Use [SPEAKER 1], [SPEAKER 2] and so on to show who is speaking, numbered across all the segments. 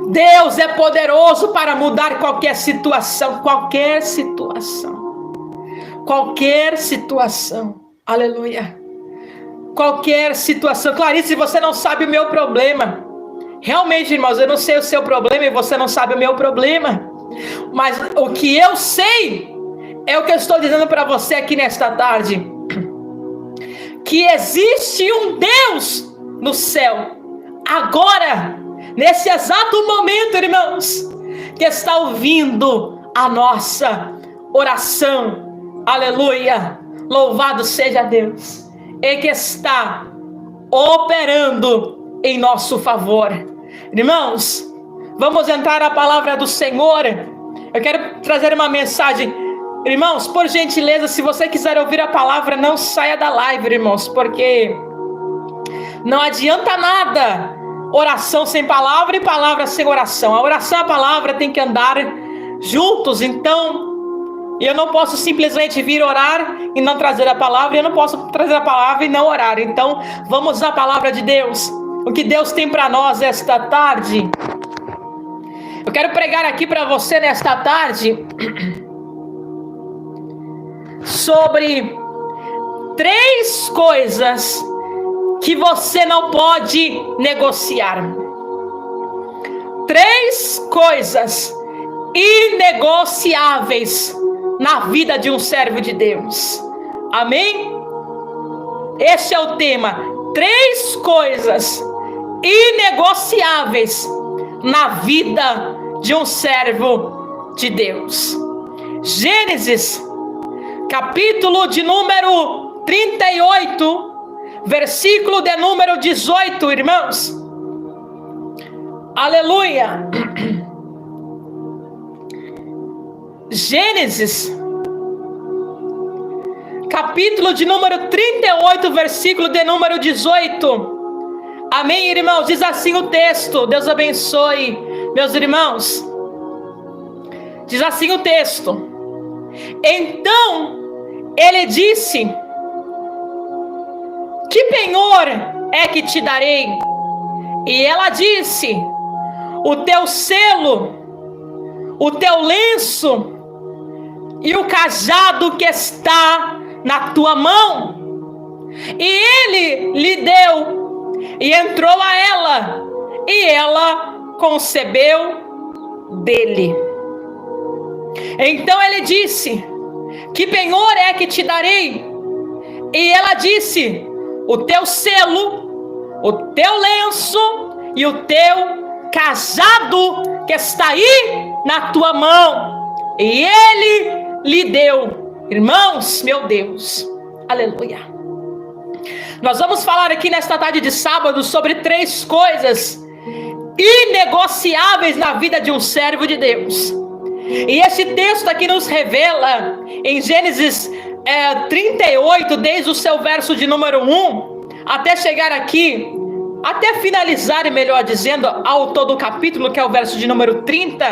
[SPEAKER 1] Deus é poderoso para mudar qualquer situação, qualquer situação. Qualquer situação. Aleluia. Qualquer situação. Clarice, você não sabe o meu problema. Realmente, irmãos, eu não sei o seu problema e você não sabe o meu problema. Mas o que eu sei é o que eu estou dizendo para você aqui nesta tarde. Que existe um Deus no céu. Agora, nesse exato momento, irmãos, que está ouvindo a nossa oração. Aleluia. Louvado seja Deus. E que está operando em nosso favor. Irmãos, vamos entrar na palavra do Senhor. Eu quero trazer uma mensagem. Irmãos, por gentileza, se você quiser ouvir a palavra, não saia da live, irmãos, porque não adianta nada oração sem palavra e palavra sem oração. A oração e a palavra tem que andar juntos. Então, eu não posso simplesmente vir orar e não trazer a palavra. Eu não posso trazer a palavra e não orar. Então, vamos à palavra de Deus. O que Deus tem para nós esta tarde. Eu quero pregar aqui para você nesta tarde sobre 3 coisas que você não pode negociar. 3 coisas inegociáveis na vida de um servo de Deus. Amém? Esse é o tema. 3 coisas inegociáveis na vida de um servo de Deus. Gênesis, capítulo de número 38, versículo de número 18, irmãos. Aleluia. Gênesis, capítulo de número 38, versículo de número 18. Amém, irmãos? Diz assim o texto. Deus abençoe, meus irmãos. Diz assim o texto. Então ele disse: que penhor é que te darei? E ela disse: o teu selo, o teu lenço e o cajado que está na tua mão. E ele lhe deu, e entrou a ela, e ela concebeu dele. Então ele disse: que penhor é que te darei? E ela disse: o teu selo, o teu lenço e o teu cajado que está aí na tua mão. E ele lhe deu. Irmãos, meu Deus, aleluia. Nós vamos falar aqui nesta tarde de sábado sobre 3 coisas inegociáveis na vida de um servo de Deus. E esse texto aqui nos revela em Gênesis 38, desde o seu verso de número 1, até chegar aqui, até finalizar, melhor dizendo, ao todo o capítulo, que é o verso de número 30.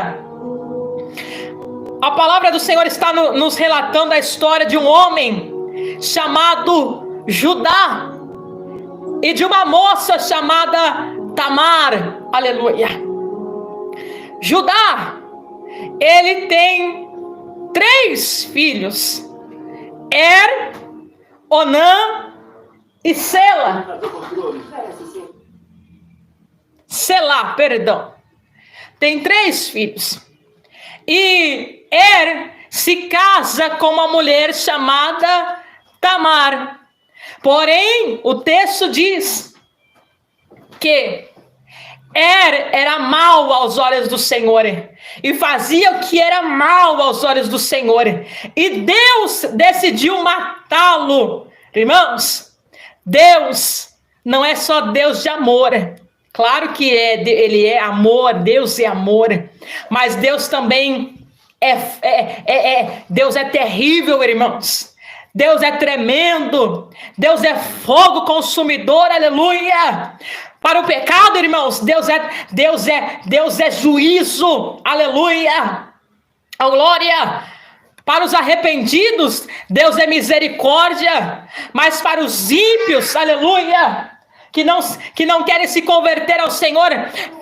[SPEAKER 1] A palavra do Senhor está nos relatando a história de um homem chamado Judá e de uma moça chamada Tamar. Aleluia. Judá, ele tem 3 filhos: Er, Onã e Sela. Selá, perdão. Tem 3 filhos. E Er se casa com uma mulher chamada Tamar. Porém, o texto diz que Er era mau aos olhos do Senhor e fazia o que era mal aos olhos do Senhor. E Deus decidiu matá-lo. Irmãos, Deus não é só Deus de amor. Claro que Ele é amor, Deus é amor. Mas Deus também Deus é terrível, irmãos. Deus é tremendo. Deus é fogo consumidor, aleluia. Para o pecado, irmãos, Deus é juízo, aleluia. A glória. Para os arrependidos, Deus é misericórdia. Mas para os ímpios, aleluia, que não querem se converter ao Senhor.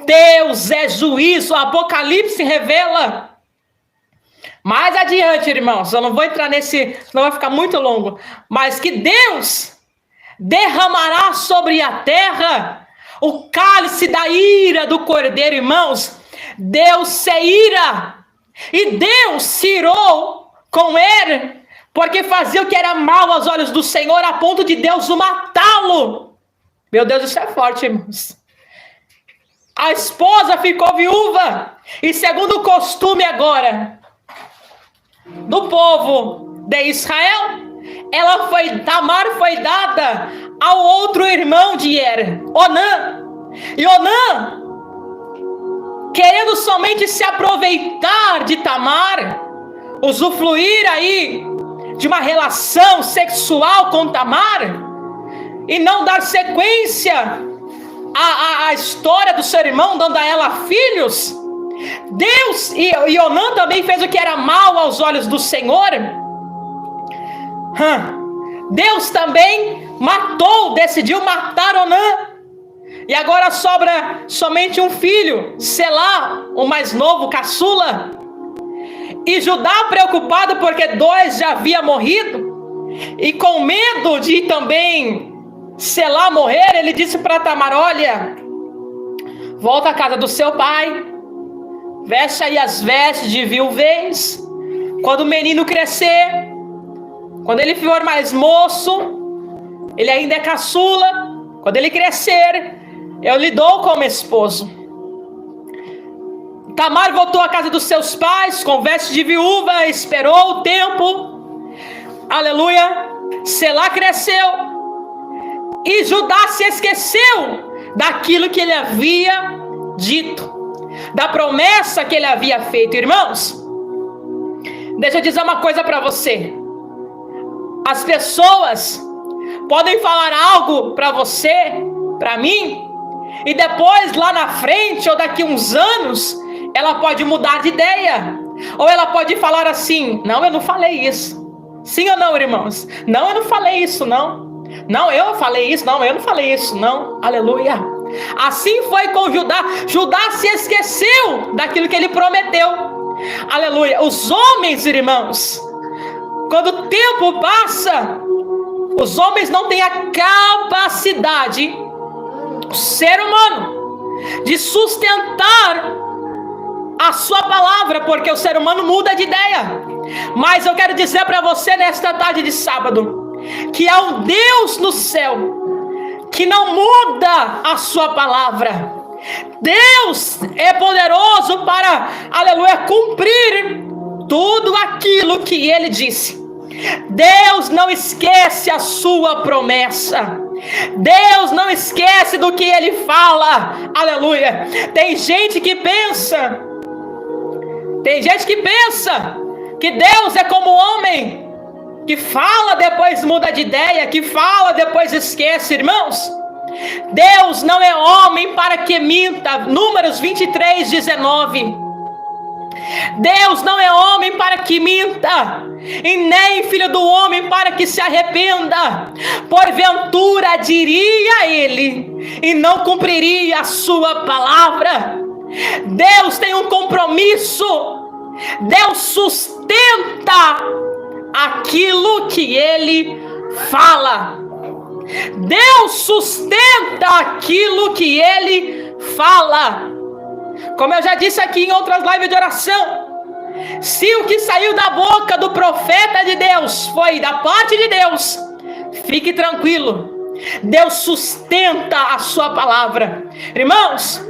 [SPEAKER 1] Deus é juízo, o Apocalipse revela. Mais adiante, irmãos, eu não vou entrar nesse, não vai ficar muito longo, mas que Deus derramará sobre a terra o cálice da ira do Cordeiro, irmãos. Deus se ira, e Deus se irou com ele, porque fazia o que era mal aos olhos do Senhor, a ponto de Deus o matá-lo. Meu Deus, isso é forte, irmãos. A esposa ficou viúva, e segundo o costume agora do povo de Israel, Tamar foi dada ao outro irmão de Er, Onã. E Onã, querendo somente se aproveitar de Tamar, usufruir aí de uma relação sexual com Tamar, e não dar sequência à história do seu irmão, dando a ela filhos, Deus, e Onã também fez o que era mal aos olhos do Senhor. Deus também decidiu matar Onã. E agora sobra somente um filho, Selá, o mais novo, caçula. E Judá, preocupado porque 2 já havia morrido, e com medo de também Selá morrer, ele disse para Tamar: olha, volta à casa do seu pai, veste aí as vestes de viuvez. Quando o menino crescer, quando ele for mais moço, ele ainda é caçula, quando ele crescer, eu lhe dou como esposo. Tamar voltou à casa dos seus pais com vestes de viúva, esperou o tempo, aleluia. Selá cresceu, e Judá se esqueceu daquilo que ele havia dito, da promessa que ele havia feito. Irmãos, deixa eu dizer uma coisa para você. As pessoas podem falar algo para você, para mim, e depois lá na frente ou daqui uns anos ela pode mudar de ideia, ou ela pode falar assim: não, eu não falei isso. Sim ou não, irmãos? Não, eu não falei isso, não. Não, eu falei isso, não, eu não falei isso, não. Aleluia. Assim foi com Judá. Judá se esqueceu daquilo que ele prometeu. Aleluia. Os homens, irmãos, quando o tempo passa, os homens não têm a capacidade, o ser humano, de sustentar a sua palavra, porque o ser humano muda de ideia. Mas eu quero dizer para você nesta tarde de sábado, que há um Deus no céu que não muda a sua palavra. Deus é poderoso para, aleluia, cumprir tudo aquilo que ele disse. Deus não esquece a sua promessa. Deus não esquece do que ele fala. Aleluia. Tem gente que pensa que Deus é como homem, que fala depois muda de ideia, que fala depois esquece. Irmãos, Deus não é homem para que minta. Números 23:19. Deus não é homem para que minta, e nem filho do homem para que se arrependa. Porventura diria ele, e não cumpriria a sua palavra. Deus tem um compromisso. Deus sustenta aquilo que ele fala. Deus sustenta aquilo que ele fala. Como eu já disse aqui em outras lives de oração, se o que saiu da boca do profeta de Deus foi da parte de Deus, fique tranquilo, Deus sustenta a sua palavra. Irmãos,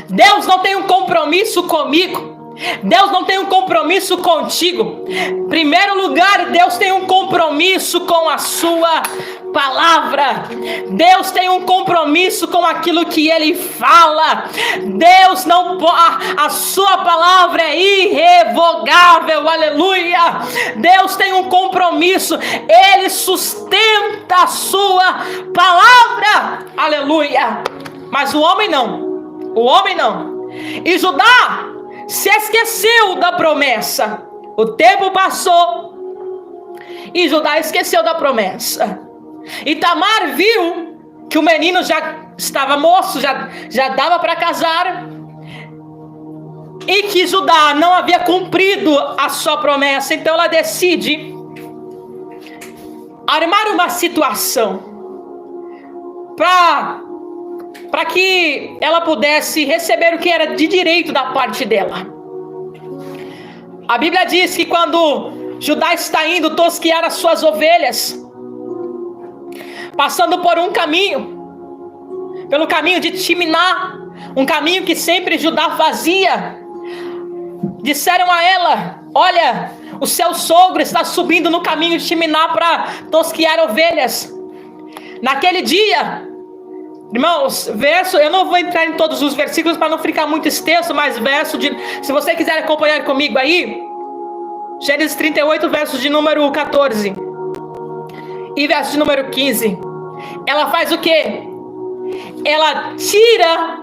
[SPEAKER 1] Deus não tem um compromisso comigo, Deus não tem um compromisso contigo. Em primeiro lugar, Deus tem um compromisso com a sua palavra. Deus tem um compromisso com aquilo que ele fala. Deus não pode, a sua palavra é irrevogável. Aleluia. Deus tem um compromisso, ele sustenta a sua palavra. Aleluia. Mas o homem não. O homem não. E Judá se esqueceu da promessa. O tempo passou e Judá esqueceu da promessa. E Tamar viu que o menino já estava moço, já dava para casar, e que Judá não havia cumprido a sua promessa. Então ela decide armar uma situação para que ela pudesse receber o que era de direito da parte dela. A Bíblia diz que quando Judá está indo tosquear as suas ovelhas, passando por um caminho, pelo caminho de Timná, um caminho que sempre Judá fazia, disseram a ela: olha, o seu sogro está subindo no caminho de Timná para tosquear ovelhas. Naquele dia, irmãos, eu não vou entrar em todos os versículos para não ficar muito extenso, mas se você quiser acompanhar comigo aí, Gênesis 38, versos de número 14 e verso de número 15. Ela faz o quê? Ela tira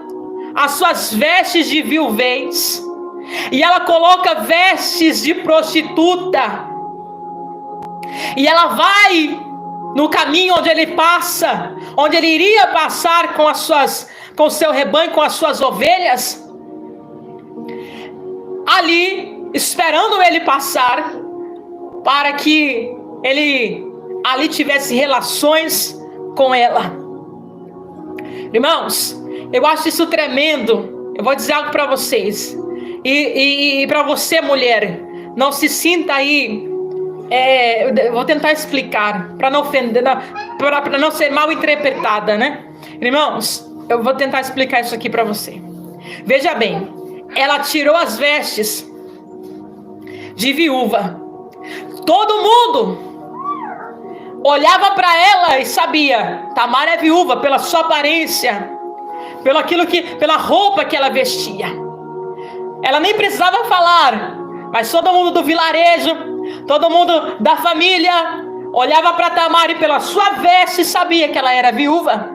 [SPEAKER 1] as suas vestes de viuvez e ela coloca vestes de prostituta, e ela vai no caminho onde ele passa, onde ele iria passar com o seu rebanho, com as suas ovelhas, ali esperando ele passar, para que ele ali tivesse relações com ela. Irmãos, eu acho isso tremendo. Eu vou dizer algo para vocês, e para você, mulher, não se sinta aí, eu vou tentar explicar para não ofender, para não ser mal interpretada, né? Irmãos, eu vou tentar explicar isso aqui para você. Veja bem, ela tirou as vestes de viúva. Todo mundo olhava para ela e sabia: Tamar é viúva pela sua aparência, pela roupa que ela vestia. Ela nem precisava falar, mas todo mundo do vilarejo, todo mundo da família olhava para Tamar e pela sua veste sabia que ela era viúva.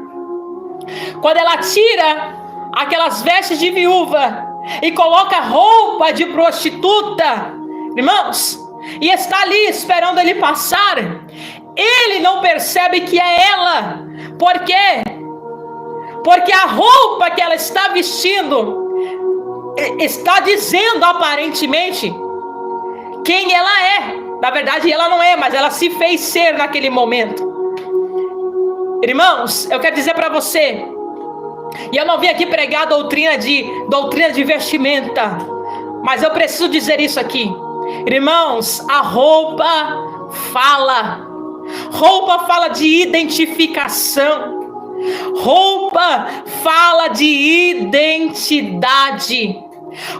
[SPEAKER 1] Quando ela tira aquelas vestes de viúva e coloca roupa de prostituta, irmãos, e está ali esperando ele passar, ele não percebe que é ela. Por quê? Porque a roupa que ela está vestindo está dizendo aparentemente quem ela é. Na verdade ela não é, mas ela se fez ser naquele momento. Irmãos, eu quero dizer para você, e eu não vim aqui pregar doutrina de vestimenta, mas eu preciso dizer isso aqui. Irmãos, a roupa fala. Roupa fala de identificação. Roupa fala de identidade.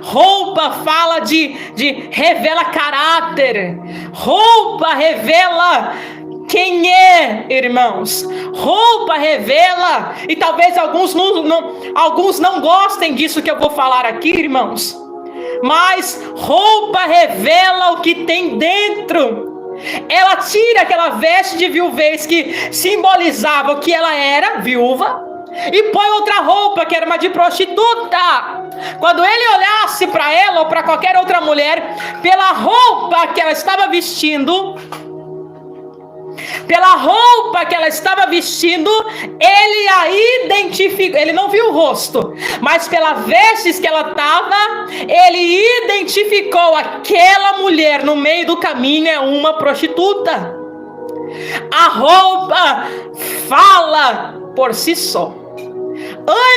[SPEAKER 1] Roupa fala revela caráter. Roupa revela quem é, irmãos. Roupa revela, e talvez alguns não gostem disso que eu vou falar aqui, irmãos, mas roupa revela o que tem dentro. Ela tira aquela veste de viuvez que simbolizava o que ela era, viúva, e põe outra roupa que era uma de prostituta. Quando ele olhasse para ela ou para qualquer outra mulher, pela roupa que ela estava vestindo, ele a identificou. Ele não viu o rosto, mas pelas vestes que ela estava, ele identificou aquela mulher no meio do caminho é uma prostituta. A roupa fala por si só.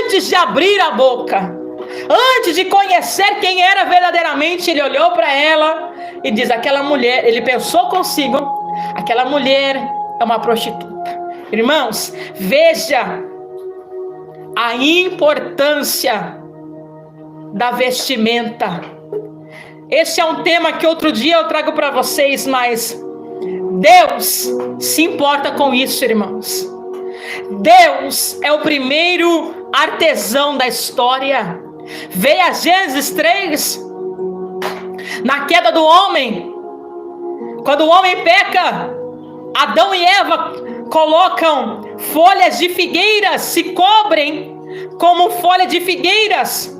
[SPEAKER 1] Antes de abrir a boca, antes de conhecer quem era verdadeiramente, ele olhou para ela e diz: aquela mulher, ele pensou consigo, aquela mulher é uma prostituta. Irmãos, veja a importância da vestimenta. Esse é um tema que outro dia eu trago para vocês, mas Deus se importa com isso, irmãos. Deus é o primeiro artesão da história. Veja Gênesis 3, na queda do homem. Quando o homem peca, Adão e Eva colocam folhas de figueiras, se cobrem como folha de figueiras,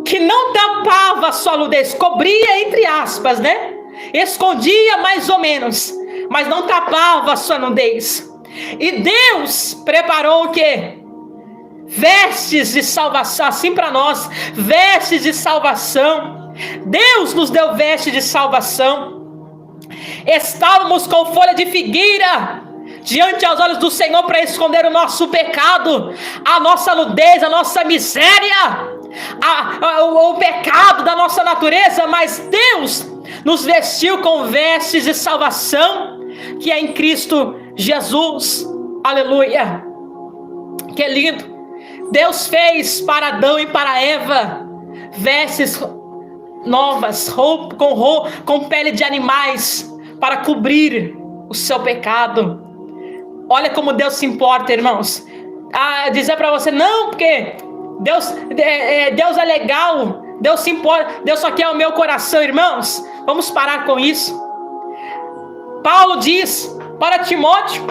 [SPEAKER 1] que não tapava a sua nudez, cobria entre aspas, né? Escondia mais ou menos, mas não tapava a sua nudez. E Deus preparou o quê? Vestes de salvação, assim para nós, vestes de salvação. Deus nos deu vestes de salvação. Estávamos com folha de figueira diante aos olhos do Senhor para esconder o nosso pecado, a nossa nudez, a nossa miséria, o pecado da nossa natureza, mas Deus nos vestiu com vestes de salvação, que é em Cristo Jesus. Aleluia. Que lindo. Deus fez para Adão e para Eva vestes novas, com pele de animais, para cobrir o seu pecado. Olha como Deus se importa, irmãos. Dizer para você, não, porque Deus é legal, Deus se importa, Deus só quer o meu coração, irmãos. Vamos parar com isso. Paulo diz para Timóteo: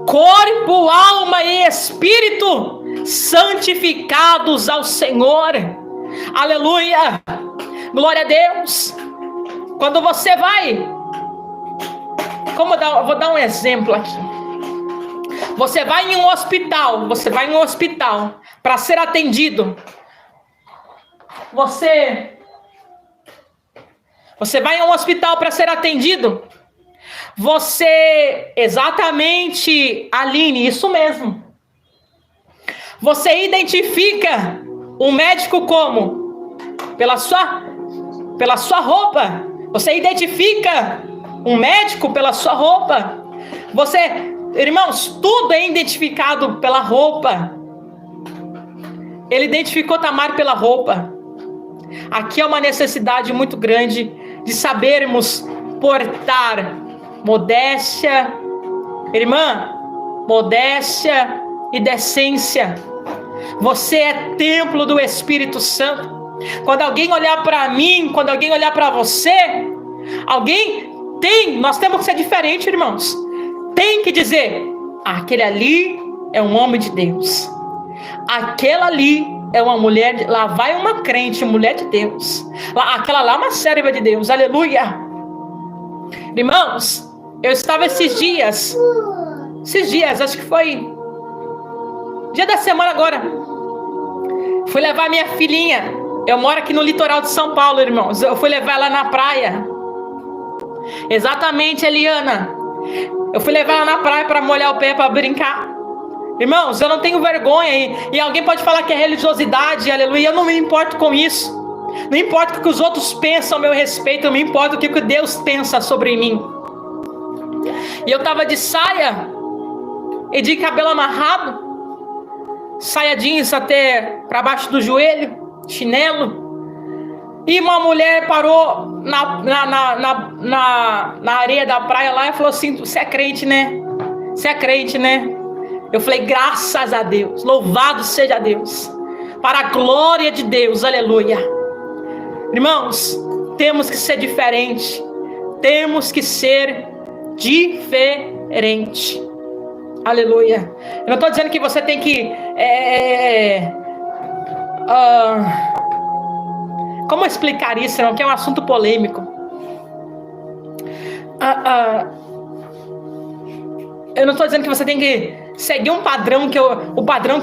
[SPEAKER 1] corpo, alma e espírito santificados ao Senhor. Aleluia, glória a Deus. Quando você vai, vou dar um exemplo aqui. Você vai em um hospital, para ser atendido. Você vai em um hospital para ser atendido. Você, exatamente, Aline, isso mesmo. Você identifica um médico como? Pela sua roupa. Você identifica um médico pela sua roupa. Irmãos, tudo é identificado pela roupa. Ele identificou Tamar pela roupa. Aqui é uma necessidade muito grande de sabermos portar modéstia, irmã, modéstia e decência. Você é templo do Espírito Santo. Quando alguém olhar para mim, quando alguém olhar para você, nós temos que ser diferente, irmãos. Tem que dizer: aquele ali é um homem de Deus. Aquela ali é uma mulher, lá vai uma crente, mulher de Deus. Aquela lá é uma serva de Deus. Aleluia. Irmãos, eu estava esses dias, acho que foi dia da semana agora, fui levar minha filhinha. Eu moro aqui no litoral de São Paulo, irmãos. Eu fui levar ela na praia. Exatamente, Eliana. Eu fui levar ela na praia para molhar o pé, para brincar. Irmãos, eu não tenho vergonha. E alguém pode falar que é religiosidade, aleluia. Eu não me importo com isso. Não importa o que os outros pensam a meu respeito. Não me importa o que Deus pensa sobre mim. E eu estava de saia e de cabelo amarrado, saia jeans até para baixo do joelho, chinelo. E uma mulher parou na areia da praia lá e falou assim: você é crente, né? Você é crente, né? Eu falei: graças a Deus, louvado seja Deus, para a glória de Deus, aleluia. Irmãos, temos que ser diferente. Temos que ser diferente. Aleluia. Eu não estou dizendo que você tem que como explicar isso, irmão? Que é um assunto polêmico. Eu não estou dizendo que você tem que seguir o padrão que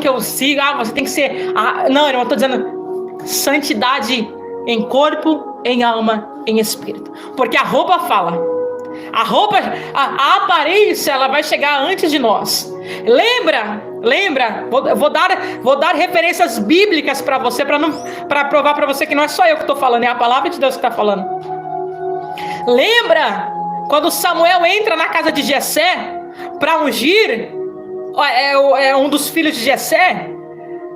[SPEAKER 1] eu sigo. Você tem que ser. Não, irmão, eu estou dizendo santidade em corpo, em alma, em espírito. Porque a roupa fala. A aparência, ela vai chegar antes de nós. Lembra? Vou dar referências bíblicas para você, para provar para você que não é só eu que estou falando, é a palavra de Deus que está falando. Lembra quando Samuel entra na casa de Jessé para ungir um dos filhos de Jessé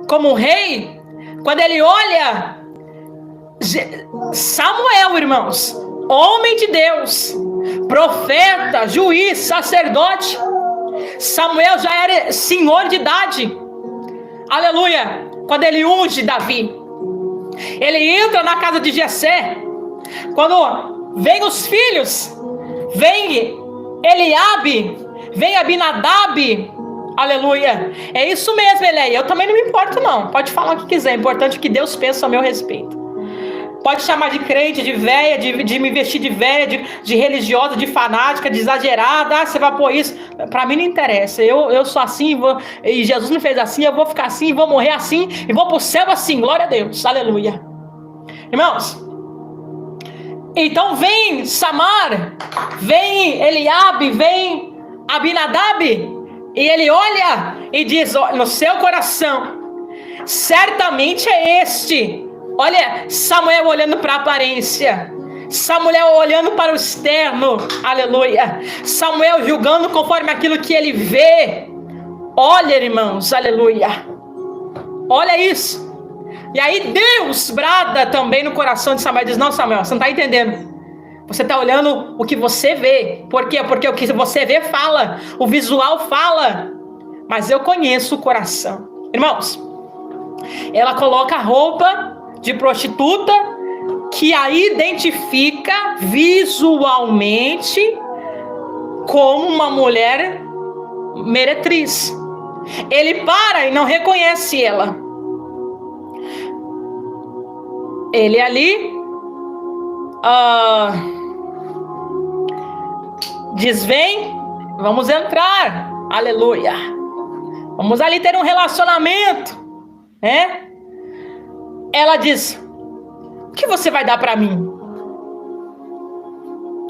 [SPEAKER 1] como rei? Quando ele olha Samuel, irmãos, homem de Deus, profeta, juiz, sacerdote. Samuel já era senhor de idade. Aleluia. Quando ele unge Davi, ele entra na casa de Jessé. Quando vem os filhos, vem Eliabe, vem Abinadab. Aleluia. É isso mesmo, Eleia. Eu também não me importo, não. Pode falar o que quiser. É importante que Deus pense a meu respeito. pode chamar de crente, de véia, de me vestir de véia, de religiosa, de fanática, de exagerada. Você vai pôr isso. Para mim não interessa. Eu sou assim, e Jesus me fez assim, eu vou ficar assim, vou morrer assim, e vou pro céu assim. Glória a Deus, aleluia. Irmãos, então vem Samar, vem Eliabe, vem Abinadab, e ele olha e diz no seu coração: certamente é este. Olha, Samuel olhando para a aparência, Samuel olhando para o externo, aleluia. Samuel julgando conforme aquilo que ele vê. Olha, irmãos, aleluia. Olha isso. E aí Deus brada também no coração de Samuel, diz: não, Samuel, você não está entendendo. Você está olhando o que você vê. Por quê? Porque o que você vê fala, o visual fala, mas eu conheço o coração. Irmãos, ela coloca a roupa de prostituta, que a identifica visualmente como uma mulher meretriz. Ele para e não reconhece ela. Ele ali diz: vem, vamos entrar, aleluia, vamos ali ter um relacionamento, né? Ela diz: o que você vai dar para mim?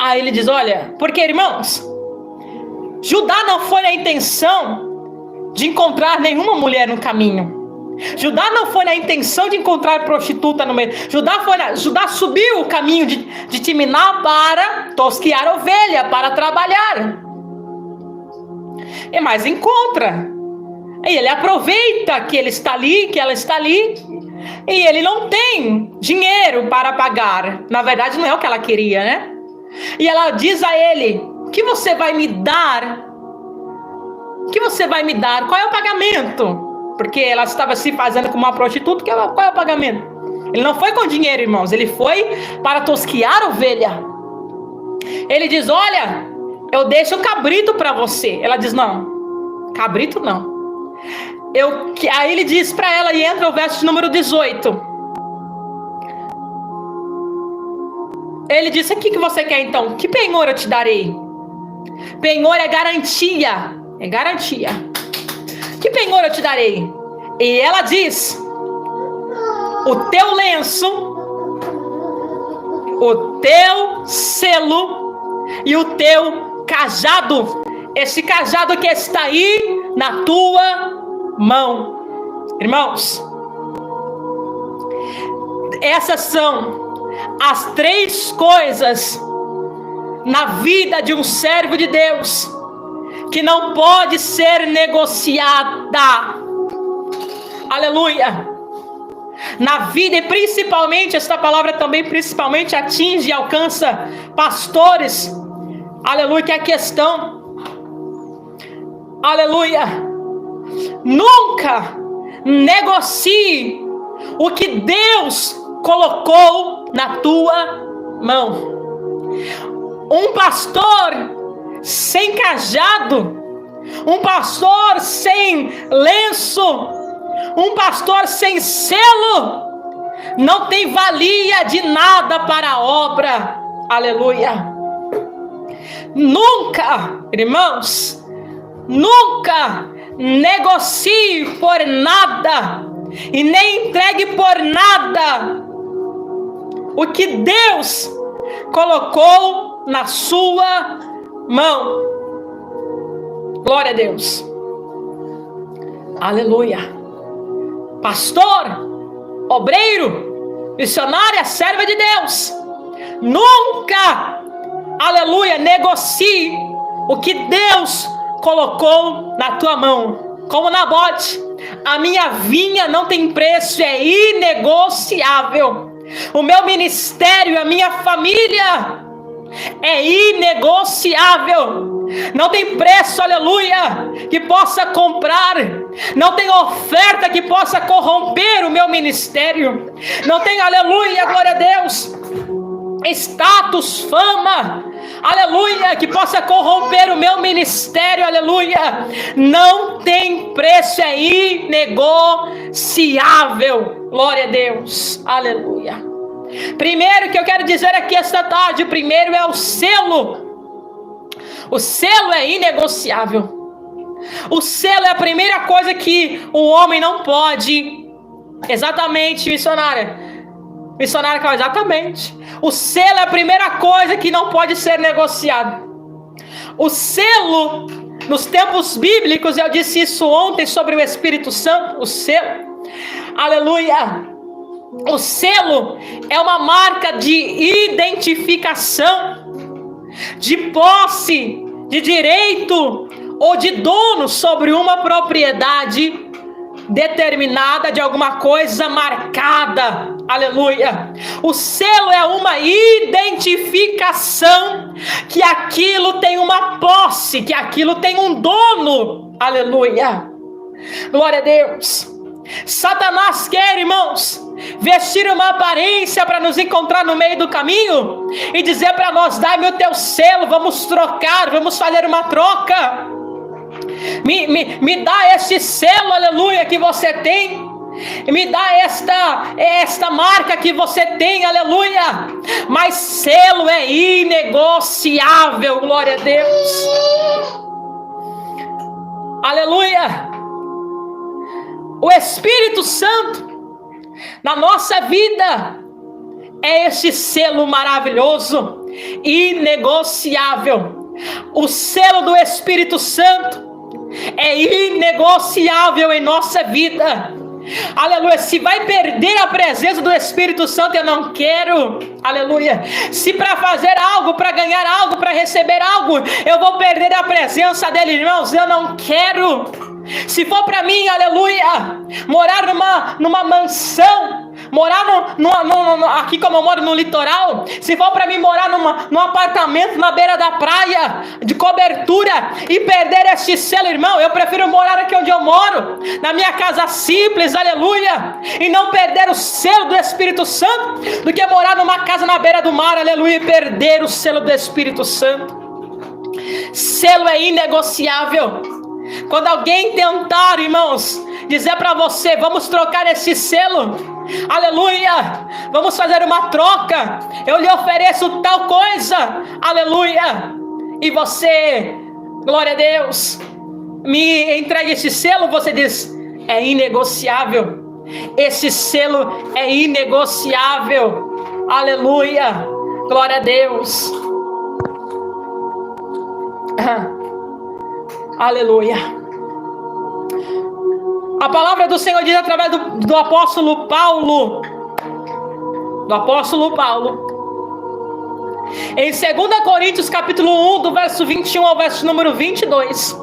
[SPEAKER 1] Aí ele diz: olha, porque, irmãos, Judá não foi na intenção de encontrar nenhuma mulher no caminho. Judá não foi na intenção de encontrar prostituta no meio. Judá subiu o caminho de Timná para tosquear ovelha, para trabalhar. Mas encontra. E ele aproveita que ele está ali, que ela está ali. E ele não tem dinheiro para pagar. Na verdade, não é o que ela queria, né? E ela diz a ele: o que você vai me dar? O que você vai me dar? Qual é o pagamento? Porque ela estava se fazendo como uma prostituta. Qual é o pagamento? Ele não foi com dinheiro, irmãos. Ele foi para tosquear a ovelha. Ele diz: olha, eu deixo o cabrito para você. Ela diz: não, cabrito não. Aí ele diz para ela, e entra o verso número 18. Ele disse: o que você quer então? Que penhor eu te darei? Penhor é garantia. É garantia. Que penhor eu te darei? E ela diz: o teu lenço, o teu selo e o teu cajado. Esse cajado que está aí na tua mão. Irmãos, essas são as 3 coisas na vida de um servo de Deus que não pode ser negociada. Aleluia. Na vida, e principalmente, esta palavra também principalmente atinge e alcança pastores. Aleluia, que é a questão. Aleluia. Nunca negocie o que Deus colocou na tua mão. Um pastor sem cajado, um pastor sem lenço, um pastor sem selo, não tem valia de nada para a obra. Aleluia. Nunca, irmãos, nunca negocie por nada e nem entregue por nada o que Deus colocou na sua mão. Glória a Deus. Aleluia. Pastor, obreiro, missionária, serva de Deus, nunca, aleluia, negocie o que Deus colocou na tua mão. Como Nabote: a minha vinha não tem preço, é inegociável. O meu ministério, a minha família é inegociável. Não tem preço, aleluia, que possa comprar. Não tem oferta que possa corromper o meu ministério. Não tem, aleluia, glória a Deus, status, fama, aleluia, que possa corromper o meu ministério, aleluia. Não tem preço, é inegociável. Glória a Deus, aleluia. Primeiro que eu quero dizer aqui esta tarde, primeiro é o selo. O selo é inegociável. O selo é a primeira coisa que o homem não pode. Exatamente, missionária. Missionária, exatamente. O selo é a primeira coisa que não pode ser negociada. O selo, nos tempos bíblicos, eu disse isso ontem sobre o Espírito Santo, o selo. Aleluia. O selo é uma marca de identificação, de posse, de direito ou de dono sobre uma propriedade determinada, de alguma coisa marcada. Aleluia. O selo é uma identificação que aquilo tem uma posse, que aquilo tem um dono. Aleluia. Glória a Deus. Satanás quer, irmãos, vestir uma aparência para nos encontrar no meio do caminho e dizer para nós: dai-me o teu selo, vamos trocar, vamos fazer uma troca. Me dá este selo, aleluia, que você tem. Me dá esta marca que você tem, aleluia. Mas selo é inegociável, glória a Deus. Aleluia. O Espírito Santo na nossa vida é esse selo maravilhoso, inegociável. O selo do Espírito Santo é inegociável em nossa vida. Aleluia. Se vai perder a presença do Espírito Santo, eu não quero. Aleluia. Se para fazer algo, para ganhar algo, para receber algo, eu vou perder a presença dele, irmãos, eu não quero. Se for para mim, aleluia, morar numa mansão, morar aqui como eu moro no litoral, se for para mim morar num apartamento na beira da praia, de cobertura, e perder este selo, irmão, eu prefiro morar aqui onde eu moro, na minha casa simples, aleluia, e não perder o selo do Espírito Santo, do que morar numa casa na beira do mar, aleluia, e perder o selo do Espírito Santo. Selo é inegociável. Quando alguém tentar, irmãos, dizer para você: vamos trocar esse selo, aleluia, vamos fazer uma troca, eu lhe ofereço tal coisa, aleluia, e você, glória a Deus, me entrega esse selo, você diz: é inegociável, esse selo é inegociável, aleluia, glória a Deus. Aleluia. A palavra do Senhor diz através do apóstolo Paulo. Em 2 Coríntios capítulo 1, do verso 21 ao verso número 22.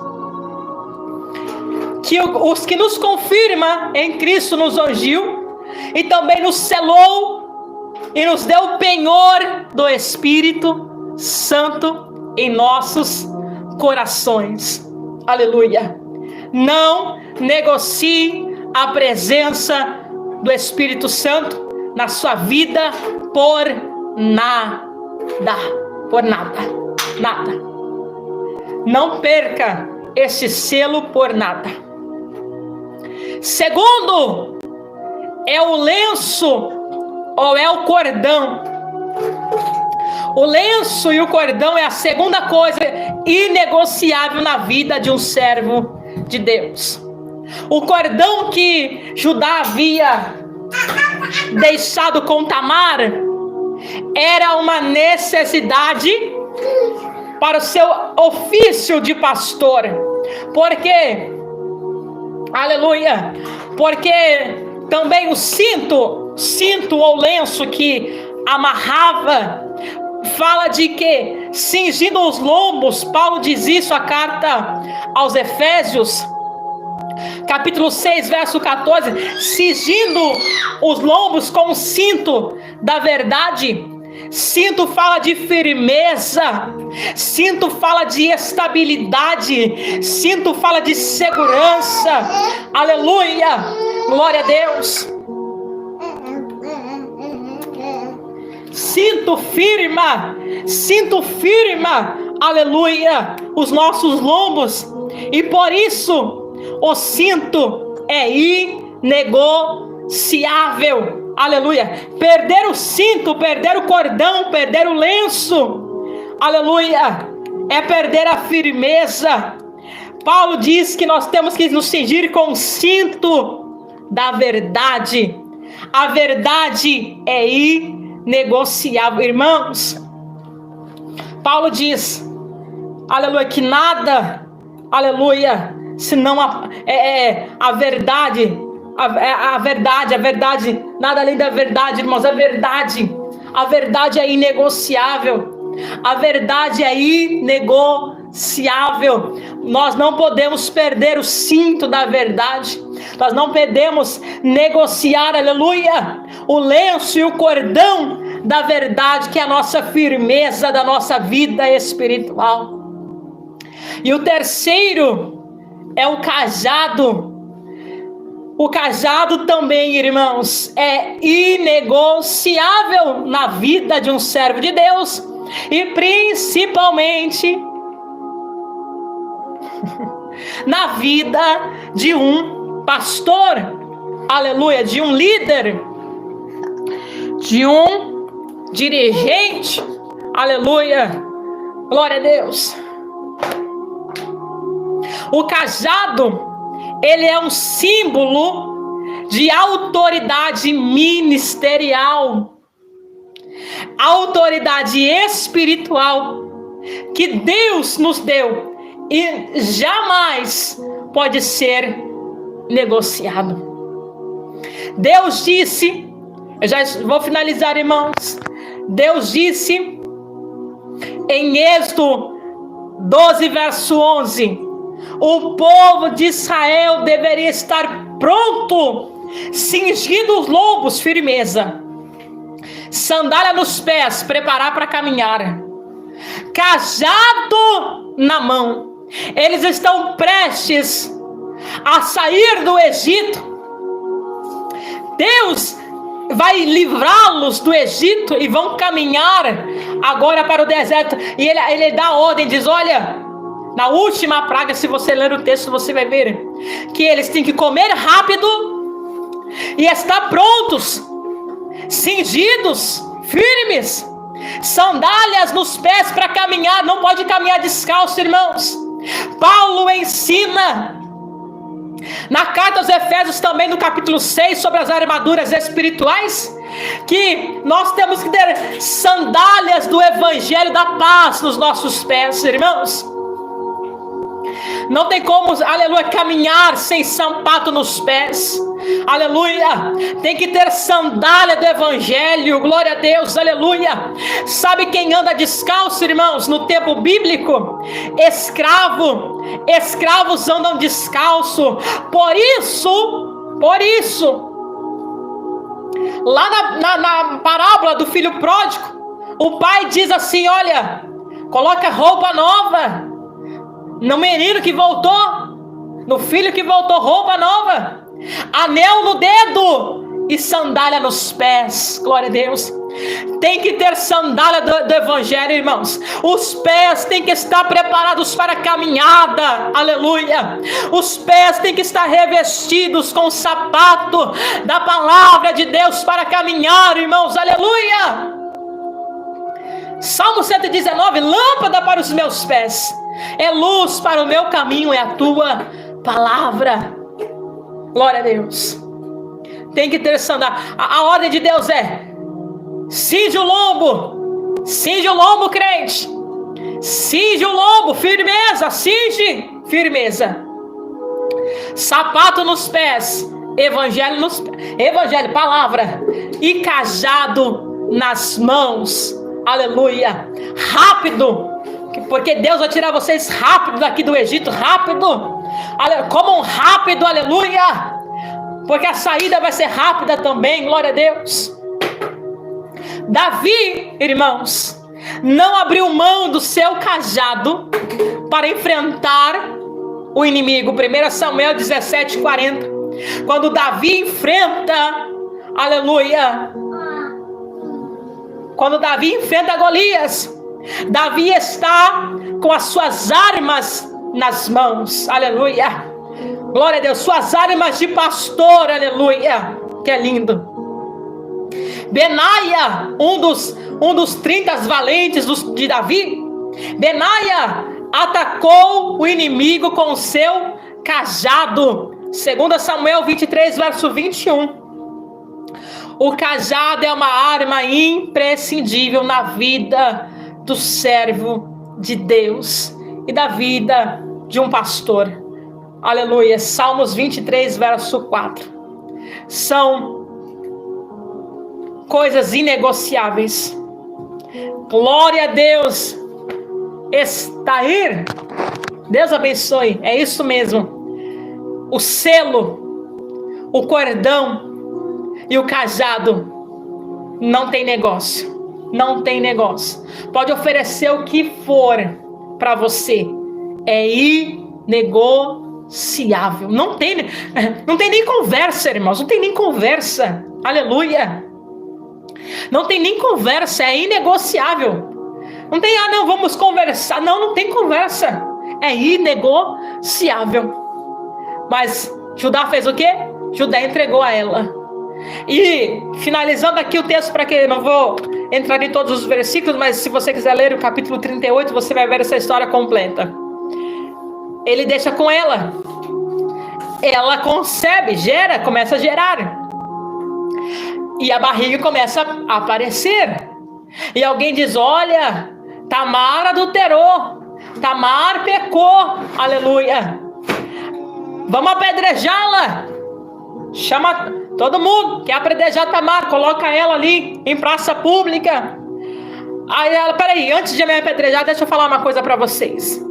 [SPEAKER 1] Que os que nos confirma em Cristo nos ungiu e também nos selou e nos deu o penhor do Espírito Santo em nossos corações. Aleluia. Não negocie a presença do Espírito Santo na sua vida por nada. Por nada. Nada. Não perca esse selo por nada. Segundo, é o lenço ou é o cordão. O lenço e o cordão é a segunda coisa inegociável na vida de um servo de Deus. O cordão que Judá havia deixado com Tamar era uma necessidade para o seu ofício de pastor. Porque, aleluia, porque também o cinto ou lenço que amarrava, fala de que cingindo os lombos, Paulo diz isso, a carta aos Efésios, capítulo 6, verso 14, cingindo os lombos com o cinto da verdade. Cinto fala de firmeza, cinto fala de estabilidade, cinto fala de segurança, aleluia, glória a Deus. Cinto firma, aleluia, os nossos lombos, e por isso o cinto é inegociável. negociável. Aleluia. Perder o cinto, perder o cordão, perder o lenço. Aleluia. É perder a firmeza. Paulo diz que nós temos que nos cingir com o cinto da verdade. A verdade é inegociável. Irmãos, Paulo diz, aleluia, que nada, aleluia, senão a verdade, a verdade, nada além da verdade, irmãos, a verdade é inegociável. A verdade é inegociável. Nós não podemos perder o cinto da verdade. Nós não podemos negociar, aleluia, o lenço e o cordão da verdade, que é a nossa firmeza da nossa vida espiritual. E o terceiro é o cajado. O cajado também, irmãos, é inegociável na vida de um servo de Deus. E principalmente na vida de um pastor, aleluia, de um líder, de um dirigente, aleluia, glória a Deus. O cajado, ele é um símbolo de autoridade ministerial, autoridade espiritual que Deus nos deu e jamais pode ser negociado. Deus disse, eu já vou finalizar, irmãos. Deus disse em Êxodo 12, verso 11: o povo de Israel deveria estar pronto, cingindo os lombos, firmeza, sandália nos pés, preparar para caminhar, cajado na mão. Eles estão prestes a sair do Egito. Deus vai livrá-los do Egito e vão caminhar agora para o deserto. E ele dá ordem, diz, olha, na última praga, se você ler o texto, você vai ver que eles têm que comer rápido e estar prontos, cingidos, firmes, sandálias nos pés para caminhar. Não pode caminhar descalço, irmãos. Paulo ensina na carta aos Efésios, também no capítulo 6, sobre as armaduras espirituais, que nós temos que ter sandálias do evangelho da paz nos nossos pés, irmãos. Não tem como, aleluia, caminhar sem sapato nos pés. Aleluia. Tem que ter sandália do evangelho. Glória a Deus, aleluia. Sabe quem anda descalço, irmãos, no tempo bíblico? Escravos andam descalço. Por isso, lá na parábola do filho pródigo, o pai diz assim, olha, coloca roupa nova no menino que voltou, no filho que voltou, roupa nova, anel no dedo e sandália nos pés. Glória a Deus. Tem que ter sandália do evangelho, irmãos. Os pés têm que estar preparados para a caminhada. Aleluia. Os pés têm que estar revestidos com o sapato da palavra de Deus para caminhar, irmãos. Aleluia. Salmo 119, lâmpada para os meus pés, é luz para o meu caminho, é a tua palavra. Glória a Deus. Tem que ter sandália. A ordem de Deus é: cinge o lombo, crente, cinge o lombo, firmeza, cinge, firmeza, sapato nos pés, evangelho palavra, e cajado nas mãos. Aleluia. Rápido, porque Deus vai tirar vocês rápido daqui do Egito, rápido, comam rápido, aleluia, porque a saída vai ser rápida também. Glória a Deus. Davi, irmãos, não abriu mão do seu cajado para enfrentar o inimigo. 1 Samuel 17:40, quando Davi enfrenta, aleluia, quando Davi enfrenta Golias, Davi está com as suas armas nas mãos, aleluia, glória a Deus, suas armas de pastor, aleluia, que é lindo. Benaia, um dos 30 valentes de Davi, Benaia atacou o inimigo com o seu cajado. 2 Samuel 23, verso 21. O cajado é uma arma imprescindível na vida do servo de Deus e da vida de um pastor. Aleluia. Salmos 23, verso 4. São coisas inegociáveis. Glória a Deus. Estair. Deus abençoe. É isso mesmo. O selo, o cordão e o cajado não tem negócio. Não tem negócio. Pode oferecer o que for para você. É inegociável. Não tem nem conversa, irmãos. Não tem nem conversa. Aleluia. Não tem nem conversa. É inegociável. Não tem, não, vamos conversar. Não tem conversa. É inegociável. Mas Judá fez o quê? Judá entregou a ela. E finalizando aqui o texto, para que eu não vou entrar em todos os versículos, mas se você quiser ler o capítulo 38, você vai ver essa história completa. Ele deixa com ela. Ela concebe, gera, começa a gerar. E a barriga começa a aparecer. E alguém diz, olha, Tamar adulterou, Tamar pecou, aleluia. Vamos apedrejá-la. Chama todo mundo, quer apedrejar Tamar, coloca ela ali em praça pública. Aí ela, peraí, antes de me apedrejar, deixa eu falar uma coisa para vocês.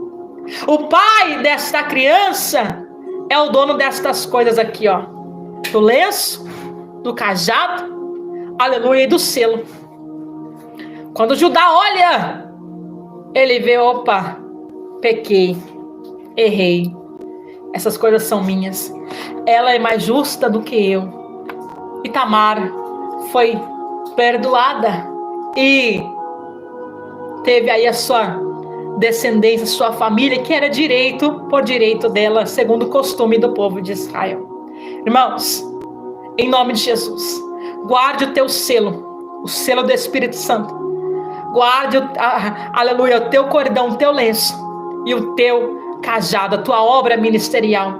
[SPEAKER 1] O pai desta criança é o dono destas coisas aqui, ó. Do lenço, do cajado, aleluia, e do selo. Quando Judá olha, ele vê, opa, pequei, errei. Essas coisas são minhas. Ela é mais justa do que eu. E Tamar foi perdoada e teve aí a sua descendência, sua família, que era por direito dela, segundo o costume do povo de Israel. Irmãos, em nome de Jesus, guarde o teu selo, o selo do Espírito Santo. Guarde, aleluia, o teu cordão, o teu lenço e o teu cajado, a tua obra ministerial,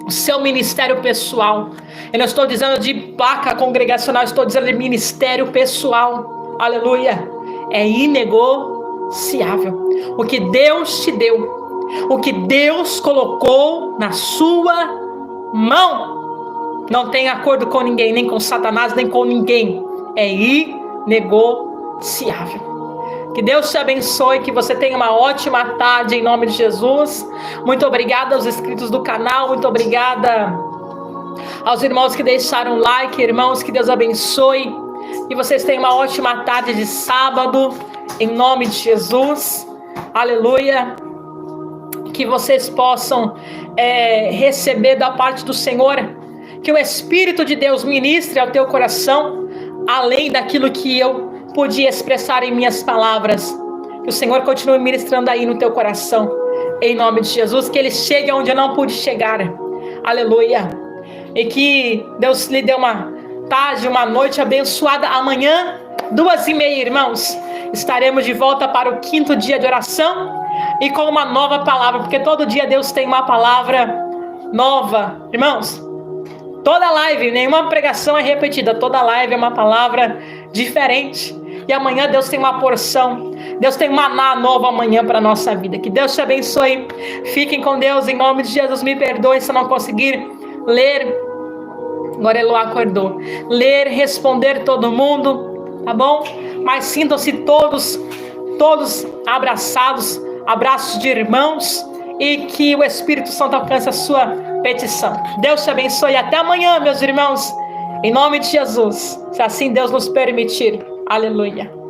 [SPEAKER 1] o seu ministério pessoal. Eu não estou dizendo de placa congregacional, estou dizendo de ministério pessoal. Aleluia. É inegociável. O que Deus te deu, o que Deus colocou na sua mão, não tem acordo com ninguém, nem com Satanás, nem com ninguém. É inegociável. Que Deus te abençoe, que você tenha uma ótima tarde em nome de Jesus. Muito obrigada aos inscritos do canal, muito obrigada aos irmãos que deixaram like, irmãos, que Deus abençoe. Que vocês tenham uma ótima tarde de sábado, em nome de Jesus. Aleluia. Que vocês possam receber da parte do Senhor, que o Espírito de Deus ministre ao teu coração, além daquilo que eu podia expressar em minhas palavras. Que o Senhor continue ministrando aí no teu coração, em nome de Jesus, que Ele chegue onde eu não pude chegar, aleluia, e que Deus lhe dê uma tarde, uma noite abençoada. Amanhã, 2h30, irmãos, estaremos de volta para o 5º dia de oração, e com uma nova palavra, porque todo dia Deus tem uma palavra nova, irmãos. Toda live, nenhuma pregação é repetida, toda live é uma palavra diferente. E amanhã Deus tem uma porção, Deus tem maná novo amanhã para a nossa vida. Que Deus te abençoe. Fiquem com Deus em nome de Jesus. Me perdoe se eu não conseguir ler. Agora Elo acordou. Ler, responder todo mundo, tá bom? Mas sintam-se todos abraçados, abraços de irmãos, e que o Espírito Santo alcance a sua petição. Deus te abençoe. Até amanhã, meus irmãos, em nome de Jesus, se assim Deus nos permitir. Aleluia.